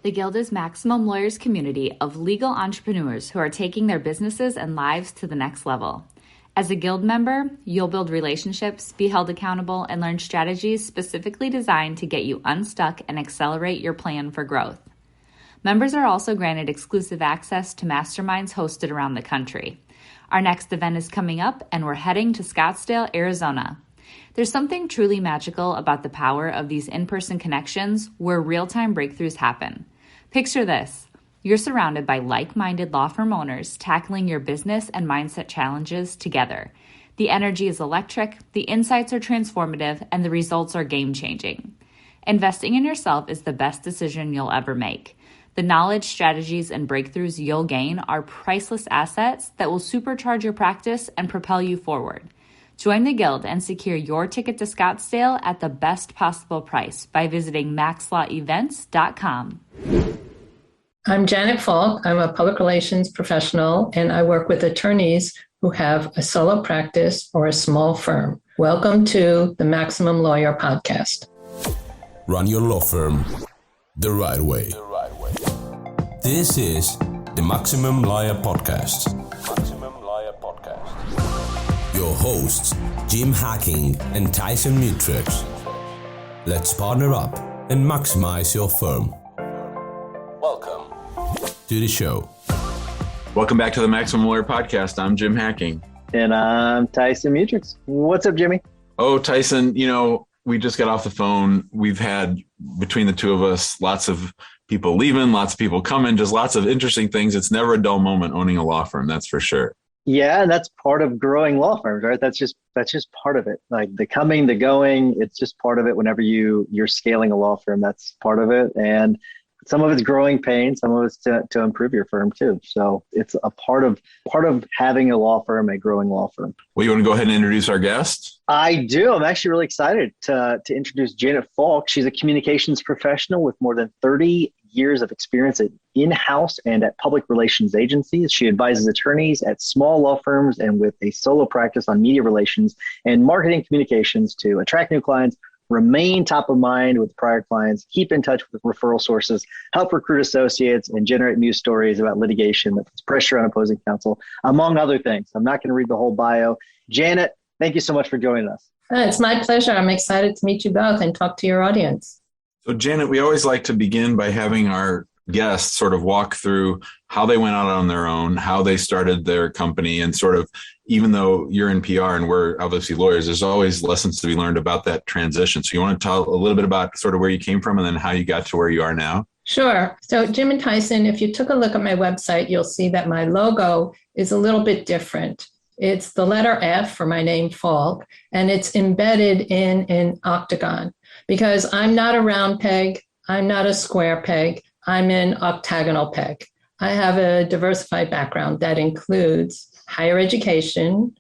The Guild is Maximum Lawyers' community of legal entrepreneurs who are taking their businesses and lives to the next level. As a Guild member, you'll build relationships, be held accountable, and learn strategies specifically designed to get you unstuck and accelerate your plan for growth. Members are also granted exclusive access to masterminds hosted around the country. Our next event is coming up, and we're heading to Scottsdale, Arizona. There's something truly magical about the power of these in-person connections where real-time breakthroughs happen. Picture this. You're surrounded by like-minded law firm owners tackling your business and mindset challenges together. The energy is electric, the insights are transformative, and the results are game-changing. Investing in yourself is the best decision you'll ever make. The knowledge, strategies, and breakthroughs you'll gain are priceless assets that will supercharge your practice and propel you forward. Join the Guild and secure your ticket to Scottsdale at the best possible price by visiting maxlawevents.com. I'm Janet Falk. I'm a public relations professional, and I work with attorneys who have a solo practice or a small firm. Welcome to the Maximum Lawyer Podcast. Run your law firm the right way. This is the Maximum Lawyer Podcast. Your hosts, Jim Hacking and Tyson Mutrux. Let's partner up and maximize your firm. Welcome to the show. Welcome back to the Maximum Lawyer Podcast. I'm Jim Hacking. And I'm Tyson Mutrux. What's up, Jimmy? Oh, Tyson, we just got off the phone. We've had, between the two of us, lots of people leaving, lots of people coming, just lots of interesting things. It's never a dull moment owning a law firm, that's for sure. Yeah, and that's part of growing law firms, right? That's just part of it. Like the coming, the going, it's just part of it. Whenever you're scaling a law firm, that's part of it. And some of it's growing pain, some of it's to improve your firm too. So it's a part of having a law firm, a growing law firm. Well, you want to go ahead and introduce our guest? I do. I'm actually really excited to introduce Janet Falk. She's a communications professional with more than 30 years of experience at in-house and at public relations agencies. She advises attorneys at small law firms and with a solo practice on media relations and marketing communications to attract new clients, remain top of mind with prior clients, keep in touch with referral sources, help recruit associates, and generate news stories about litigation that puts pressure on opposing counsel, among other things. I'm not going to read the whole bio. Janet, thank you so much for joining us. It's my pleasure. I'm excited to meet you both and talk to your audience. So, Janet, we always like to begin by having our guests sort of walk through how they went out on their own, how they started their company, and sort of, even though you're in PR and we're obviously lawyers, there's always lessons to be learned about that transition. So you want to tell a little bit about sort of where you came from and then how you got to where you are now? Sure. So Jim and Tyson, if you took a look at my website, you'll see that my logo is a little bit different. It's the letter F for my name, Falk, and it's embedded in an octagon because I'm not a round peg. I'm not a square peg. I'm an octagonal peg. I have a diversified background that includes higher education,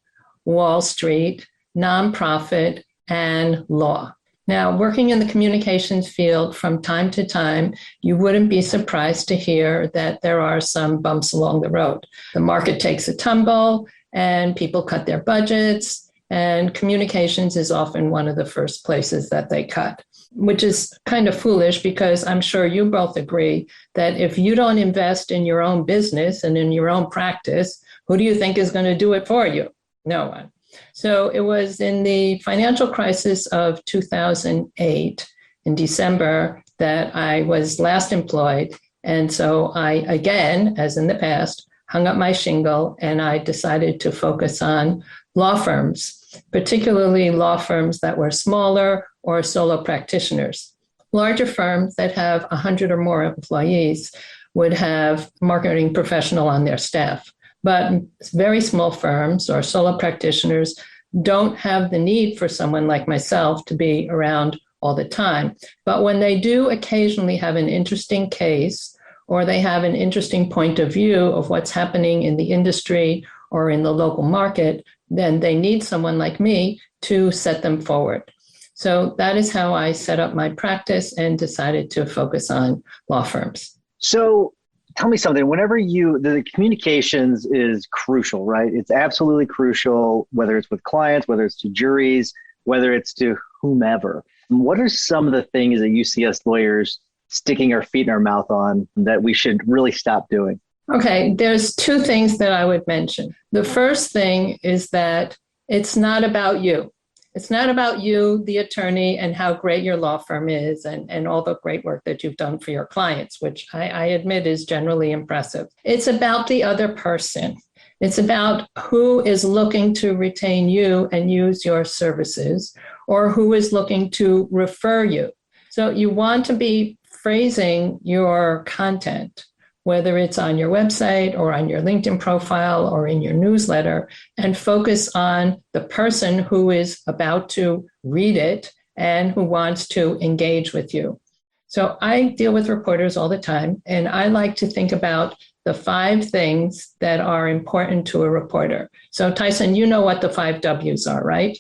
Wall Street, nonprofit, and law. Now, working in the communications field from time to time, you wouldn't be surprised to hear that there are some bumps along the road. The market takes a tumble and people cut their budgets, and communications is often one of the first places that they cut, which is kind of foolish because I'm sure you both agree that if you don't invest in your own business and in your own practice, who do you think is going to do it for you? No one. So it was in the financial crisis of 2008 in December that I was last employed. And so I, again, as in the past, hung up my shingle and I decided to focus on law firms, particularly law firms that were smaller or solo practitioners. Larger firms that have 100 or more employees would have a marketing professional on their staff. But very small firms or solo practitioners don't have the need for someone like myself to be around all the time. But when they do occasionally have an interesting case or they have an interesting point of view of what's happening in the industry or in the local market, then they need someone like me to set them forward. So that is how I set up my practice and decided to focus on law firms. So tell me something. Whenever the communications is crucial, right? It's absolutely crucial, whether it's with clients, whether it's to juries, whether it's to whomever. What are some of the things that you see us lawyers sticking our feet in our mouth on that we should really stop doing? Okay, there's two things that I would mention. The first thing is that it's not about you. It's not about you, the attorney, and how great your law firm is and all the great work that you've done for your clients, which I admit is generally impressive. It's about the other person. It's about who is looking to retain you and use your services, or who is looking to refer you. So you want to be phrasing your content, whether it's on your website or on your LinkedIn profile or in your newsletter, and focus on the person who is about to read it and who wants to engage with you. So I deal with reporters all the time, and I like to think about the 5 things that are important to a reporter. So Tyson, you know what the 5 W's are, right?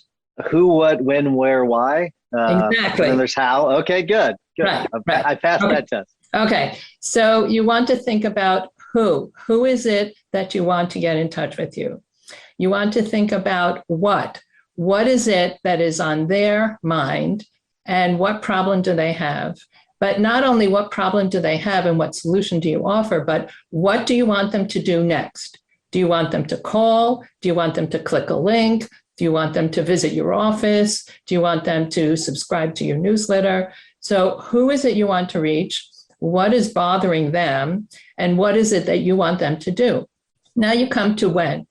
Who, what, when, where, why? Exactly. And then there's how. Okay, good. Right. I passed that test. Okay, so you want to think about who. Who is it that you want to get in touch with you? You want to think about what. What is it that is on their mind, and what problem do they have? But not only what problem do they have and what solution do you offer, but what do you want them to do next? Do you want them to call? Do you want them to click a link? Do you want them to visit your office? Do you want them to subscribe to your newsletter? So who is it you want to reach? What is bothering them? And what is it that you want them to do? Now you come to when.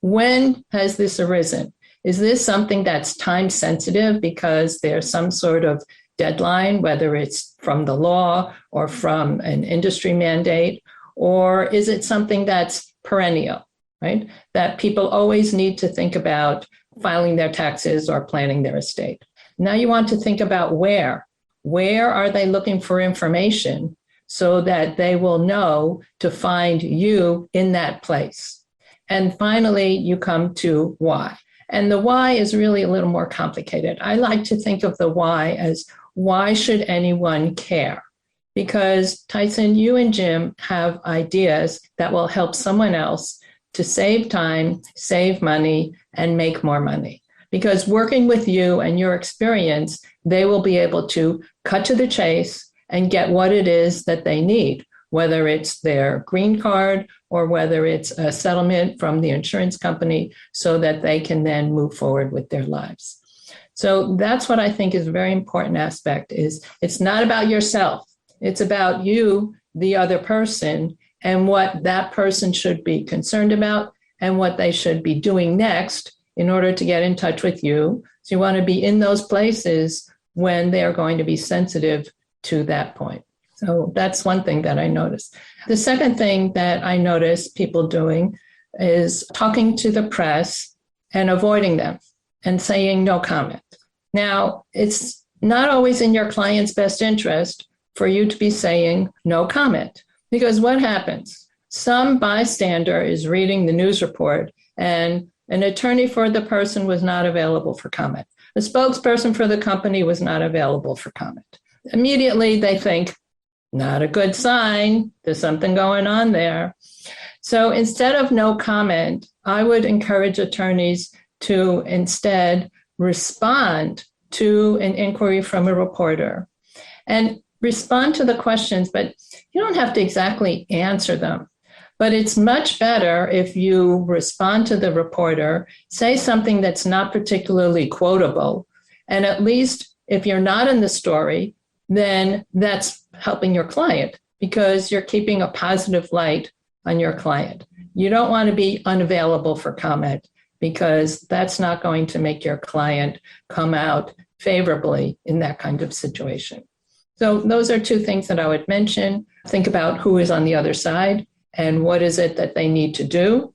When has this arisen? Is this something that's time sensitive because there's some sort of deadline, whether it's from the law or from an industry mandate? Or is it something that's perennial, right? That people always need to think about filing their taxes or planning their estate. Now you want to think about where. Where are they looking for information so that they will know to find you in that place? And finally, you come to why. And the why is really a little more complicated. I like to think of the why as, why should anyone care? Because Tyson, you and Jim have ideas that will help someone else to save time, save money, and make more money. Because working with you and your experience, they will be able to cut to the chase and get what it is that they need, whether it's their green card or whether it's a settlement from the insurance company, so that they can then move forward with their lives. So that's what I think is a very important aspect, is it's not about yourself. It's about you, the other person, and what that person should be concerned about and what they should be doing next in order to get in touch with you. So you want to be in those places when they are going to be sensitive to that point. So that's one thing that I noticed. The second thing that I notice people doing is talking to the press and avoiding them and saying no comment. Now, it's not always in your client's best interest for you to be saying no comment, because what happens? Some bystander is reading the news report and an attorney for the person was not available for comment. The spokesperson for the company was not available for comment. Immediately they think, not a good sign, there's something going on there. So instead of no comment, I would encourage attorneys to instead respond to an inquiry from a reporter and respond to the questions, but you don't have to exactly answer them. But it's much better if you respond to the reporter, say something that's not particularly quotable, and at least if you're not in the story, then that's helping your client because you're keeping a positive light on your client. You don't want to be unavailable for comment because that's not going to make your client come out favorably in that kind of situation. So those are two things that I would mention. Think about who is on the other side and what is it that they need to do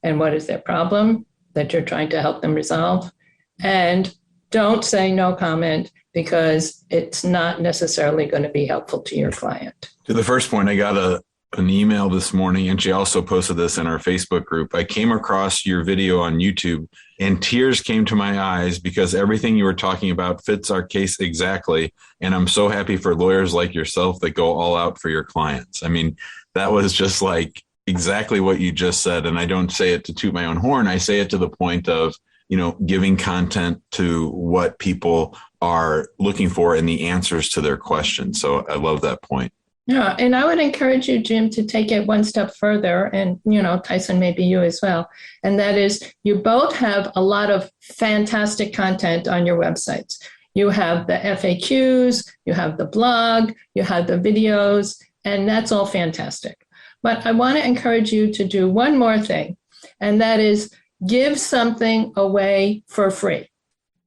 and what is their problem that you're trying to help them resolve. And don't say no comment because it's not necessarily going to be helpful to your client. To the first point, I got an email this morning, and she also posted this in our Facebook group. I came across your video on YouTube and tears came to my eyes because everything you were talking about fits our case exactly. And I'm so happy for lawyers like yourself that go all out for your clients. I mean, that was just like exactly what you just said. And I don't say it to toot my own horn. I say it to the point of, giving content to what people are looking for in the answers to their questions. So I love that point. Yeah, and I would encourage you, Jim, to take it one step further, and, Tyson, maybe you as well. And that is, you both have a lot of fantastic content on your websites. You have the FAQs, you have the blog, you have the videos, and that's all fantastic. But I want to encourage you to do one more thing, and that is give something away for free.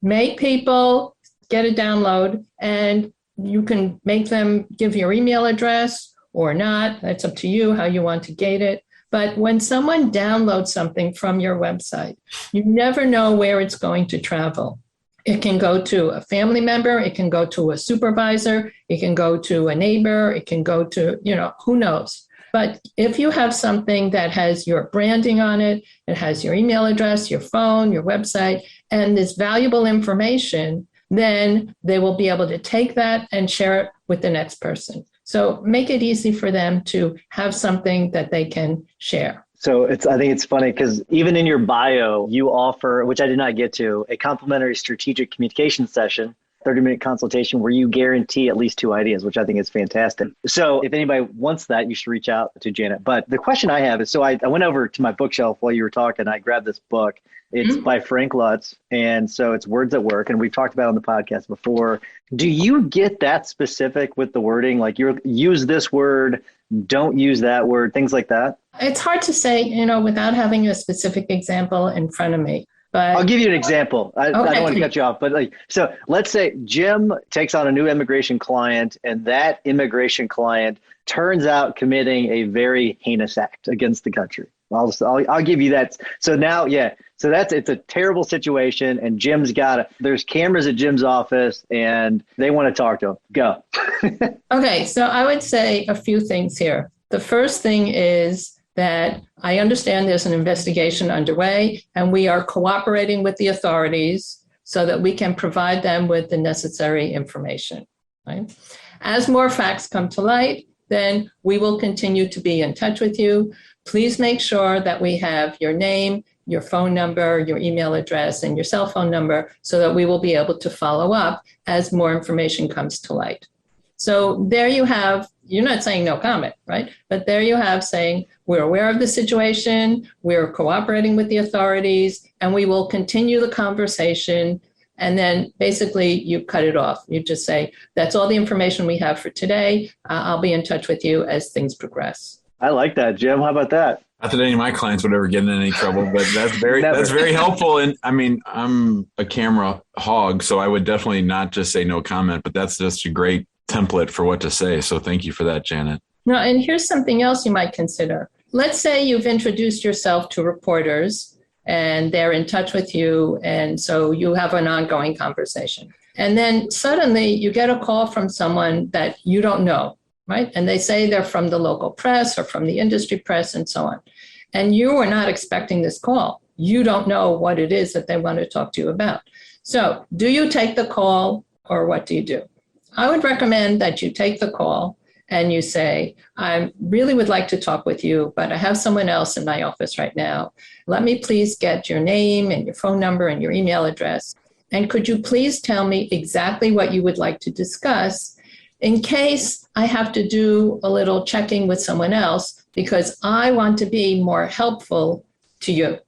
Make people get a download, and you can make them give your email address or not. That's up to you how you want to gate it. But when someone downloads something from your website, you never know where it's going to travel. It can go to a family member. It can go to a supervisor. It can go to a neighbor. It can go to, who knows. But if you have something that has your branding on it, it has your email address, your phone, your website, and this valuable information, then they will be able to take that and share it with the next person. So make it easy for them to have something that they can share. So I think it's funny because even in your bio, you offer, which I did not get to, a complimentary strategic communication session, 30-minute consultation where you guarantee at least 2 ideas, which I think is fantastic. So if anybody wants that, you should reach out to Janet. But the question I have is, so I went over to my bookshelf while you were talking. I grabbed this book. It's by Frank Lutz. And so it's Words at Work. And we've talked about it on the podcast before. Do you get that specific with the wording? Like you use this word, don't use that word, things like that? It's hard to say, without having a specific example in front of me. But I'll give you an example. I don't want to cut you off, but so let's say Jim takes on a new immigration client, and that immigration client turns out committing a very heinous act against the country. I'll give you that. So now, so it's a terrible situation, and there's cameras at Jim's office, and they want to talk to him. Go. Okay, so I would say a few things here. The first thing is that I understand there's an investigation underway, and we are cooperating with the authorities so that we can provide them with the necessary information. Right? As more facts come to light, then we will continue to be in touch with you. Please make sure that we have your name, your phone number, your email address, and your cell phone number so that we will be able to follow up as more information comes to light. So there you have, you're not saying no comment, right? But there you have saying, we're aware of the situation, we're cooperating with the authorities, and we will continue the conversation. And then basically you cut it off. You just say, that's all the information we have for today. I'll be in touch with you as things progress. I like that, Jim. How about that? Not that any of my clients would ever get in any trouble, but that's very helpful. And I mean, I'm a camera hog, so I would definitely not just say no comment, but that's just a great template for what to say. So thank you for that, Janet. No, and here's something else you might consider. Let's say you've introduced yourself to reporters and they're in touch with you. And so you have an ongoing conversation. And then suddenly you get a call from someone that you don't know, right? And they say they're from the local press or from the industry press and so on. And you are not expecting this call. You don't know what it is that they want to talk to you about. So do you take the call or what do you do? I would recommend that you take the call and you say, I really would like to talk with you, but I have someone else in my office right now. Let me please get your name and your phone number and your email address. And could you please tell me exactly what you would like to discuss in case I have to do a little checking with someone else because I want to be more helpful to you.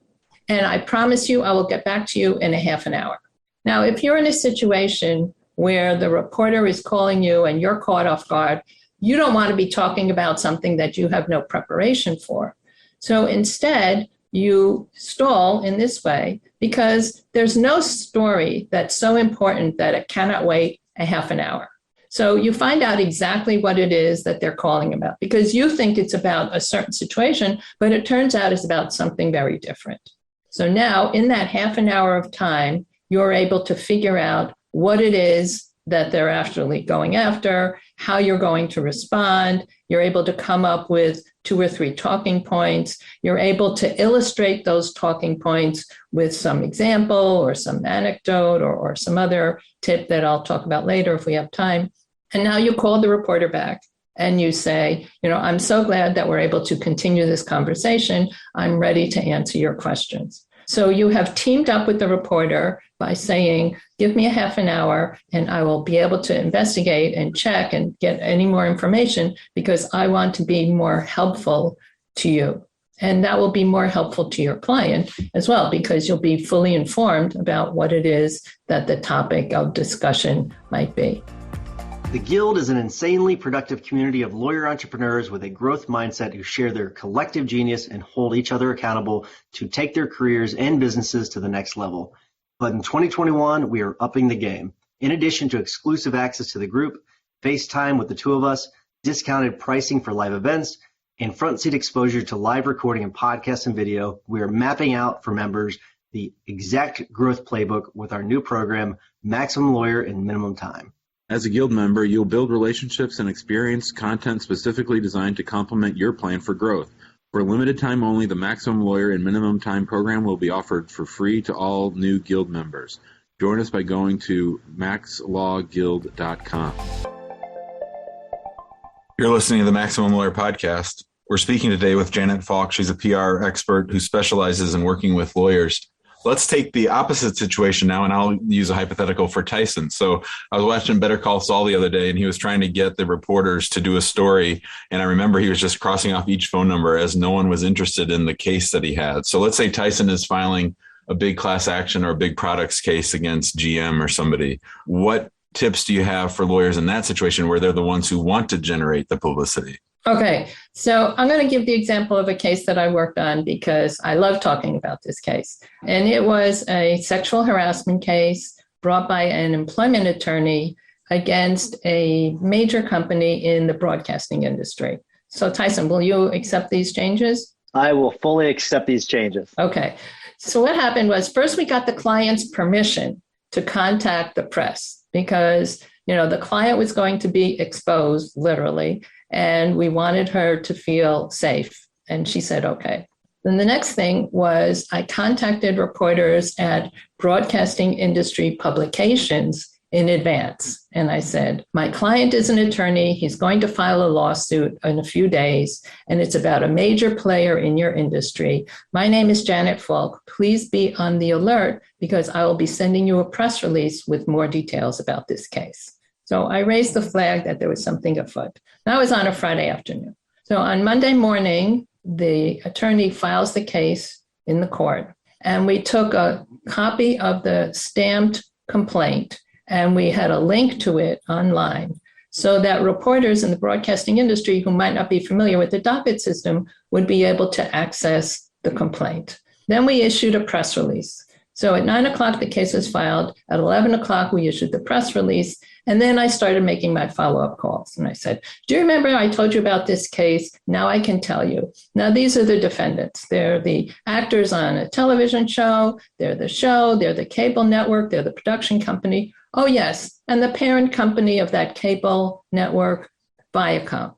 And I promise you, I will get back to you in a half an hour. Now, if you're in a situation where the reporter is calling you and you're caught off guard, you don't want to be talking about something that you have no preparation for. So instead, you stall in this way because there's no story that's so important that it cannot wait a half an hour. So you find out exactly what it is that they're calling about because you think it's about a certain situation, but it turns out it's about something very different. So now in that half an hour of time, you're able to figure out what it is that they're actually going after, how you're going to respond. You're able to come up with 2 or 3 talking points. You're able to illustrate those talking points with some example or some anecdote or some other tip that I'll talk about later if we have time. And now you call the reporter back and you say, I'm so glad that we're able to continue this conversation. I'm ready to answer your questions. So you have teamed up with the reporter by saying, give me a half an hour and I will be able to investigate and check and get any more information because I want to be more helpful to you. And that will be more helpful to your client as well, because you'll be fully informed about what it is that the topic of discussion might be. The Guild is an insanely productive community of lawyer entrepreneurs with a growth mindset who share their collective genius and hold each other accountable to take their careers and businesses to the next level. But in 2021, we are upping the game. In addition to exclusive access to the group, FaceTime with the two of us, discounted pricing for live events, and front seat exposure to live recording and podcasts and video, we are mapping out for members the exact growth playbook with our new program, Maximum Lawyer in Minimum Time. As a Guild member, you'll build relationships and experience content specifically designed to complement your plan for growth. For a limited time only, the Maximum Lawyer in Minimum Time program will be offered for free to all new Guild members. Join us by going to maxlawguild.com. You're listening to the Maximum Lawyer Podcast. We're speaking today with Janet Falk. She's a PR expert who specializes in working with lawyers. Let's take the opposite situation now, and I'll use a hypothetical for Tyson. So I was watching Better Call Saul the other day, and he was trying to get the reporters to do a story. And I remember he was just crossing off each phone number as no one was interested in the case that he had. So let's say Tyson is filing a big class action or a big products case against GM or somebody. What tips do you have for lawyers in that situation where they're the ones who want to generate the publicity? Okay, so I'm going to give the example of a case that I worked on because I love talking about this case. And it was a sexual harassment case brought by an employment attorney against a major company in the broadcasting industry. So Tyson, will you accept these changes? I will fully accept these changes. Okay, so what happened was first we got the client's permission to contact the press because, the client was going to be exposed literally. And we wanted her to feel safe. And she said, okay. Then the next thing was I contacted reporters at broadcasting industry publications in advance. And I said, my client is an attorney. He's going to file a lawsuit in a few days. And it's about a major player in your industry. My name is Janet Falk. Please be on the alert because I will be sending you a press release with more details about this case. So I raised the flag that there was something afoot. That was on a Friday afternoon. So on Monday morning, the attorney files the case in the court, and we took a copy of the stamped complaint, and we had a link to it online so that reporters in the broadcasting industry who might not be familiar with the docket system would be able to access the complaint. Then we issued a press release. So at 9 o'clock, the case was filed. At 11 o'clock, we issued the press release. And then I started making my follow-up calls. And I said, do you remember I told you about this case? Now I can tell you. Now, these are the defendants. They're the actors on a television show. They're the cable network. They're the production company. Oh, yes. And the parent company of that cable network, Viacom.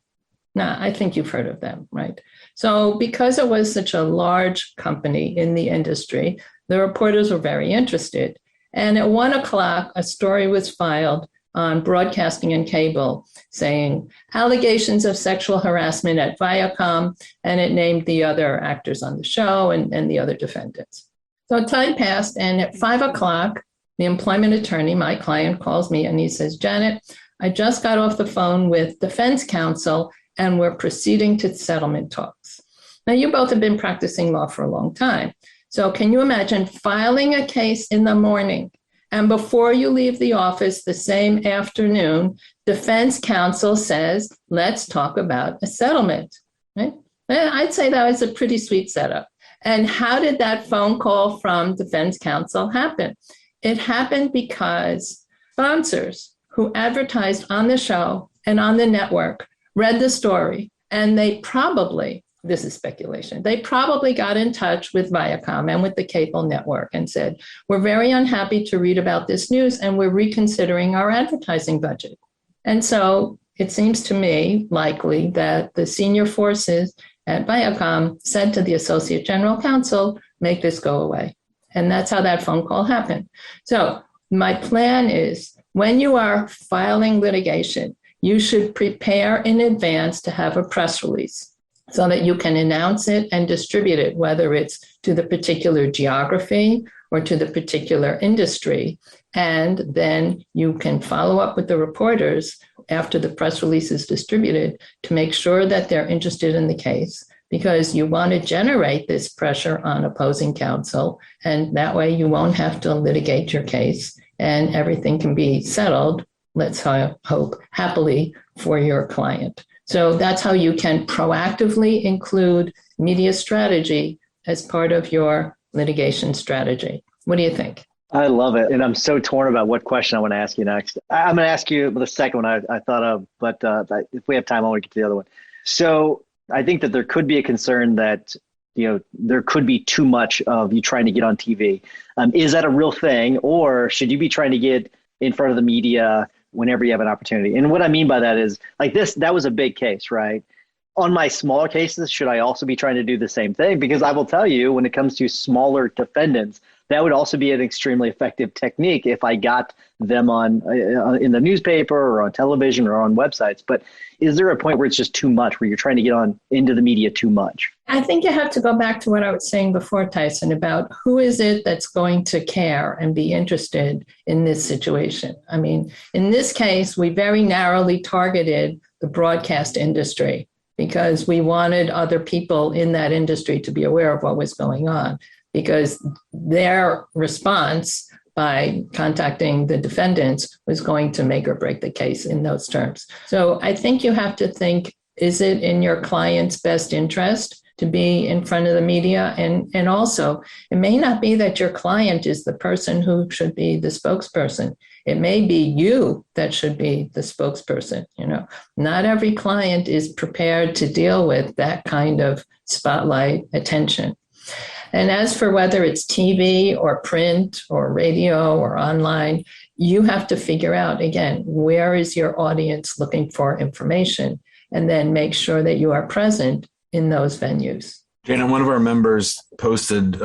Now, I think you've heard of them, right? So because it was such a large company in the industry, the reporters were very interested. And at 1 o'clock, a story was filed on broadcasting and cable saying allegations of sexual harassment at Viacom, and it named the other actors on the show and the other defendants. So time passed, and at 5 o'clock, the employment attorney, my client, calls me and he says, Janet, I just got off the phone with defense counsel and we're proceeding to settlement talks. Now, you both have been practicing law for a long time. So can you imagine filing a case in the morning and before you leave the office the same afternoon, defense counsel says, let's talk about a settlement, right? I'd say that was a pretty sweet setup. And how did that phone call from defense counsel happen? It happened because sponsors who advertised on the show and on the network read the story, and they probably, this is speculation, they probably got in touch with Viacom and with the cable network and said, we're very unhappy to read about this news and we're reconsidering our advertising budget. And so it seems to me likely that the senior forces at Viacom said to the Associate General Counsel, make this go away. And that's how that phone call happened. So my plan is when you are filing litigation, you should prepare in advance to have a press release. so that you can announce it and distribute it, whether it's to the particular geography or to the particular industry. And then you can follow up with the reporters after the press release is distributed to make sure that they're interested in the case, because you want to generate this pressure on opposing counsel. And that way you won't have to litigate your case and everything can be settled, let's hope, happily for your client. So that's how you can proactively include media strategy as part of your litigation strategy. What do you think? I love it. And I'm so torn about what question I want to ask you next. I'm going to ask you the second one I thought of, but if we have time, I want to get to the other one. So I think that there could be a concern that, there could be too much of you trying to get on TV. Is that a real thing? Or should you be trying to get in front of the media whenever you have an opportunity? And what I mean by that is like that was a big case, right? On my smaller cases, should I also be trying to do the same thing? Because I will tell you, when it comes to smaller defendants, that would also be an extremely effective technique if I got them on in the newspaper or on television or on websites. But is there a point where it's just too much, where you're trying to get on into the media too much? I think you have to go back to what I was saying before, Tyson, about who is it that's going to care and be interested in this situation. I mean, in this case, we very narrowly targeted the broadcast industry because we wanted other people in that industry to be aware of what was going on, because their response by contacting the defendants was going to make or break the case in those terms. So I think you have to think, is it in your client's best interest to be in front of the media? And also, it may not be that your client is the person who should be the spokesperson. It may be you that should be the spokesperson. Not every client is prepared to deal with that kind of spotlight attention. And as for whether it's TV or print or radio or online, you have to figure out, again, where is your audience looking for information, and then make sure that you are present in those venues. Jana, one of our members posted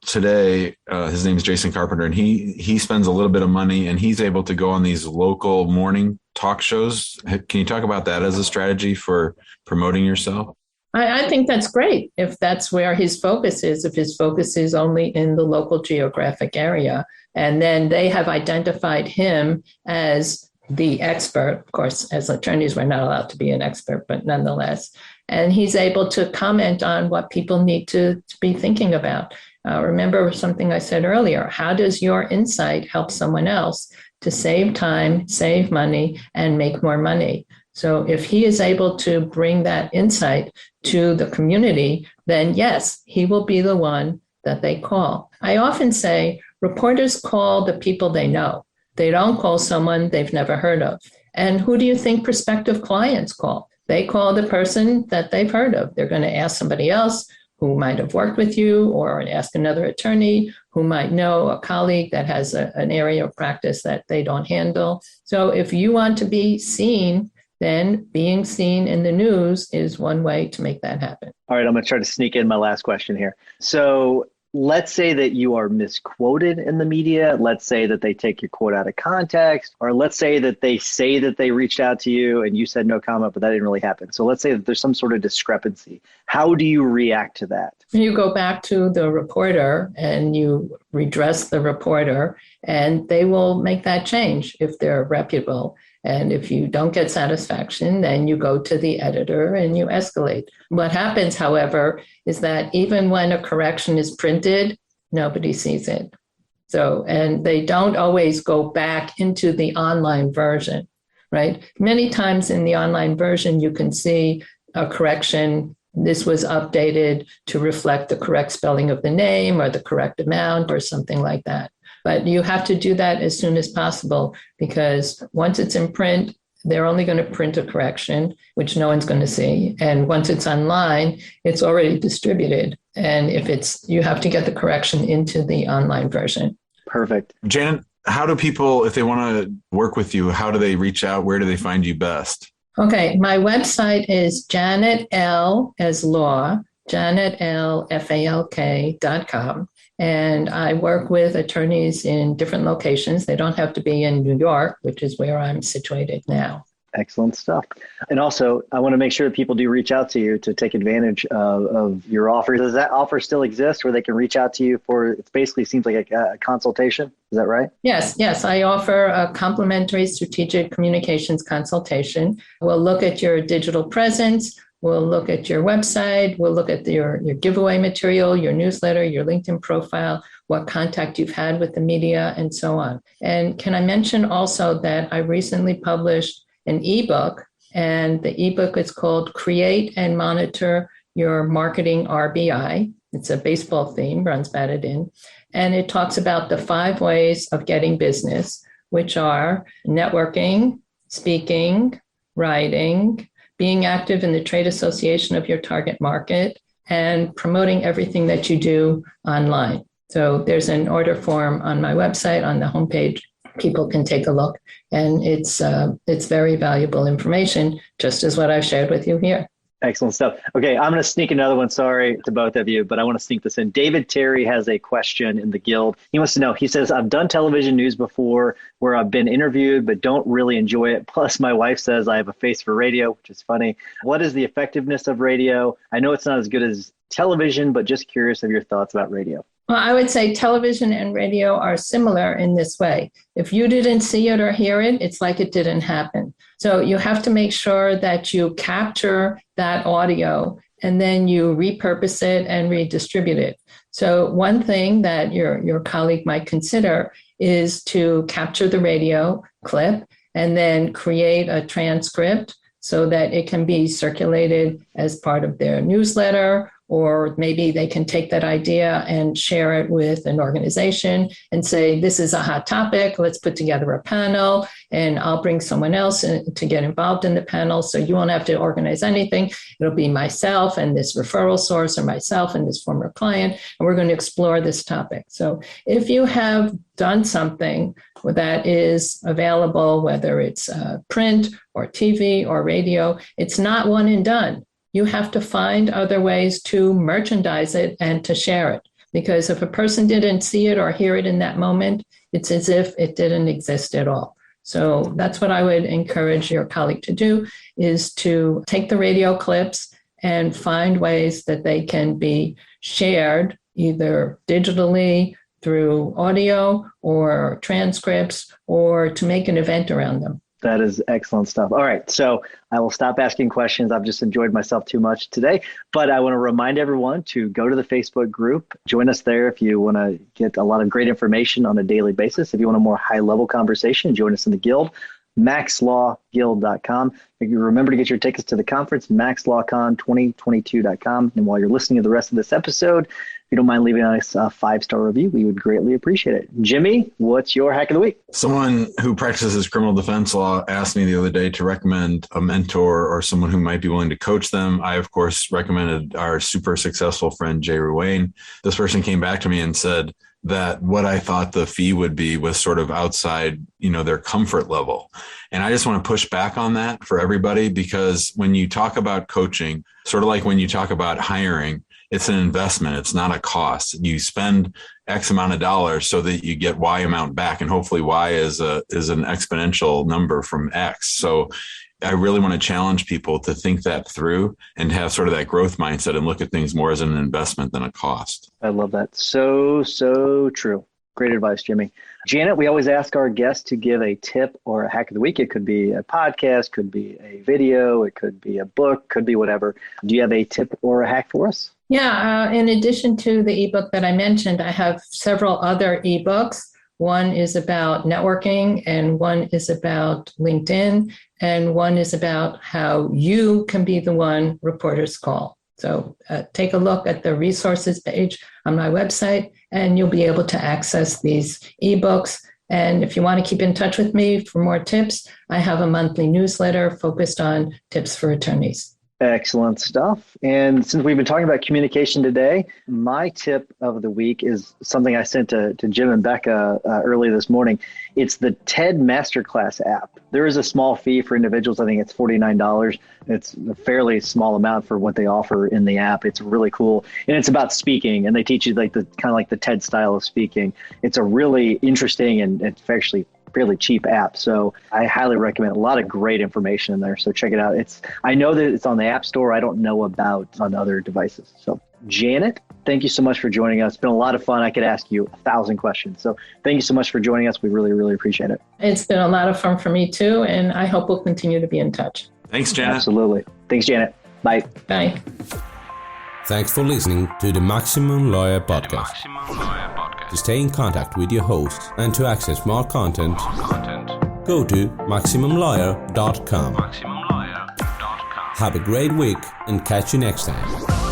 today, his name is Jason Carpenter, and he spends a little bit of money and he's able to go on these local morning talk shows. Can you talk about that as a strategy for promoting yourself? I think that's great if that's where his focus is, if his focus is only in the local geographic area. And then they have identified him as the expert. Of course, as attorneys, we're not allowed to be an expert, but nonetheless. And he's able to comment on what people need to be thinking about. Remember something I said earlier, how does your insight help someone else to save time, save money, and make more money? So if he is able to bring that insight to the community, then yes, he will be the one that they call. I often say reporters call the people they know. They don't call someone they've never heard of. And who do you think prospective clients call? They call the person that they've heard of. They're going to ask somebody else who might have worked with you, or ask another attorney who might know a colleague that has an area of practice that they don't handle. So if you want to be seen, then being seen in the news is one way to make that happen. All right, I'm going to try to sneak in my last question here. So let's say that you are misquoted in the media. Let's say that they take your quote out of context, or let's say that they reached out to you and you said no comment, but that didn't really happen. So let's say that there's some sort of discrepancy. How do you react to that? You go back to the reporter and you redress the reporter, and they will make that change if they're reputable. And if you don't get satisfaction, then you go to the editor and you escalate. What happens, however, is that even when a correction is printed, nobody sees it. So, and they don't always go back into the online version, right? Many times in the online version, you can see a correction. This was updated to reflect the correct spelling of the name or the correct amount or something like that. But you have to do that as soon as possible, because once it's in print, they're only going to print a correction, which no one's going to see. And once it's online, it's already distributed. And you have to get the correction into the online version. Perfect. Janet, how do people, if they want to work with you, how do they reach out? Where do they find you best? Okay, my website is Janet L as law, JanetLFalk.com. And I work with attorneys in different locations. They don't have to be in New York, which is where I'm situated now. Excellent stuff. And also, I want to make sure that people do reach out to you to take advantage of your offer. Does that offer still exist where they can reach out to you for, it basically seems like a consultation? Is that right? Yes. I offer a complimentary strategic communications consultation. We'll look at your digital presence. We'll look at your website. We'll look at your giveaway material, your newsletter, your LinkedIn profile, what contact you've had with the media, and so on. And can I mention also that I recently published an ebook, and the ebook is called Create and Monitor Your Marketing RBI. It's a baseball theme, runs batted in. And it talks about the 5 ways of getting business, which are networking, speaking, writing, being active in the trade association of your target market, and promoting everything that you do online. So there's an order form on my website on the homepage. People can take a look, and it's very valuable information, just as what I've shared with you here. Excellent stuff. Okay, I'm going to sneak another one. Sorry to both of you, but I want to sneak this in. David Terry has a question in the Guild. He wants to know, he says, I've done television news before where I've been interviewed, but don't really enjoy it. Plus, my wife says I have a face for radio, which is funny. What is the effectiveness of radio? I know it's not as good as television, but just curious of your thoughts about radio. Well, I would say television and radio are similar in this way. If you didn't see it or hear it, it's like it didn't happen. So you have to make sure that you capture that audio and then you repurpose it and redistribute it. So one thing that your colleague might consider is to capture the radio clip and then create a transcript so that it can be circulated as part of their newsletter, or maybe they can take that idea and share it with an organization and say, this is a hot topic, let's put together a panel, and I'll bring someone else to get involved in the panel, so you won't have to organize anything. It'll be myself and this referral source, or myself and this former client, and we're going to explore this topic. So if you have done something that is available, whether it's print or TV or radio, it's not one and done. You have to find other ways to merchandise it and to share it. Because if a person didn't see it or hear it in that moment, it's as if it didn't exist at all. So that's what I would encourage your colleague to do, is to take the radio clips and find ways that they can be shared either digitally through audio or transcripts, or to make an event around them. That is excellent stuff. All right, so I will stop asking questions. I've just enjoyed myself too much today, but I want to remind everyone to go to the Facebook group. Join us there if you want to get a lot of great information on a daily basis. If you want a more high-level conversation, join us in the Guild, maxlawguild.com. Remember to get your tickets to the conference, maxlawcon2022.com. And while you're listening to the rest of this episode, if you don't mind leaving us a 5-star review, we would greatly appreciate it. Jimmy, what's your hack of the week? Someone who practices criminal defense law asked me the other day to recommend a mentor or someone who might be willing to coach them. I, of course, recommended our super successful friend, Jay Ruane. This person came back to me and said that what I thought the fee would be was sort of outside, their comfort level. And I just want to push back on that for everybody, because when you talk about coaching, sort of like when you talk about hiring, it's an investment. It's not a cost. You spend X amount of dollars so that you get Y amount back. And hopefully Y is an exponential number from X. So I really want to challenge people to think that through and have sort of that growth mindset and look at things more as an investment than a cost. I love that. So true. Great advice, Jimmy. Janet, we always ask our guests to give a tip or a hack of the week. It could be a podcast, could be a video, it could be a book, could be whatever. Do you have a tip or a hack for us? Yeah, in addition to the ebook that I mentioned, I have several other ebooks. One is about networking, and one is about LinkedIn, and one is about how you can be the one reporters call. So take a look at the resources page on my website, and you'll be able to access these ebooks. And if you want to keep in touch with me for more tips, I have a monthly newsletter focused on tips for attorneys. Excellent stuff. And since we've been talking about communication today, my tip of the week is something I sent to Jim and Becca early this morning. It's the TED Masterclass app. There is a small fee for individuals. I think it's $49. It's a fairly small amount for what they offer in the app. It's really cool. And it's about speaking, and they teach you kind of like the TED style of speaking. It's a really interesting and it's actually fairly cheap app. So I highly recommend a lot of great information in there. So check it out. I know that it's on the App Store. I don't know about on other devices. So Janet, thank you so much for joining us. It's been a lot of fun. I could ask you 1,000 questions. So thank you so much for joining us. We really, really appreciate it. It's been a lot of fun for me too, and I hope we'll continue to be in touch. Thanks, Janet. Absolutely. Thanks, Janet. Bye. Bye. Thanks for listening to the Maximum Lawyer Podcast. To stay in contact with your host and to access more content, go to MaximumLawyer.com. Have a great week and catch you next time.